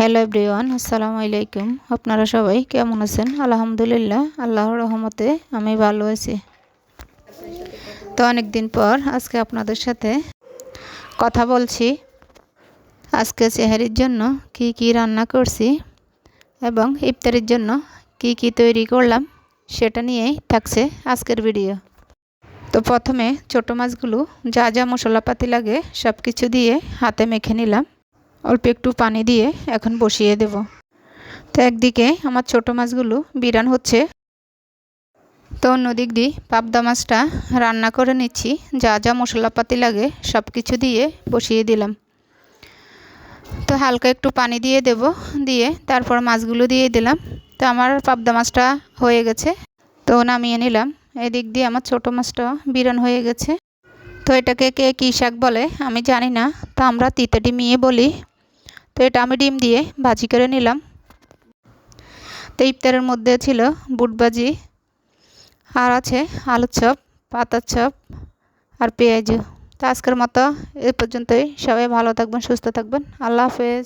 Hello everyone, আসসালামু আলাইকুম। আপনারা সবাই কেমন আছেন? আলহামদুলিল্লাহ, আল্লাহর রহমতে আমি ভালো আছি। তো অনেক দিন পর আজকে আপনাদের সাথে কথা বলছি। আজকে সেহরির জন্য কি কি রান্না করছি এবং ইফতারের জন্য কি কি তৈরি করলাম সেটা নিয়েই থাকছে আজকের ভিডিও। তো প্রথমে ছোট মাছগুলো যা যা মশলাপাতি লাগে সব কিছু দিয়ে হাতে মেখে নিলাম। অল্প একটু পানি দিয়ে এখন বসিয়ে দেব। তো একদিকে আমার ছোট মাছগুলো বিরান হচ্ছে, তো অন্যদিক দিয়ে পাবদা মাছটা রান্না করে নিচ্ছি। যা যা মশলাপাতি লাগে সব কিছু দিয়ে বসিয়ে দিলাম। তো হালকা একটু পানি দিয়ে দেব, দিয়ে তারপর মাছগুলো দিয়ে দিলাম। তো আমার পাবদা মাছটা হয়ে গেছে, তো নামিয়ে নিলাম। এদিক দিয়ে আমার ছোট মাছটা বিরান হয়ে গেছে। তো এটাকে কে কী শাক বলে আমি জানি না, তো আমরা তিতা ডিমিয়ে বলি। তো এটা আমি ডিম দিয়ে ভাজি করে নিলাম। তো ইফতারের মধ্যে ছিল বুট ভাজি, আর আছে আলুর চপ, পাতার চপ আর পেঁয়াজু। তো আজকের মতো এ পর্যন্তই। সবাই ভালো থাকবেন, সুস্থ থাকবেন। আল্লাহ হাফেজ।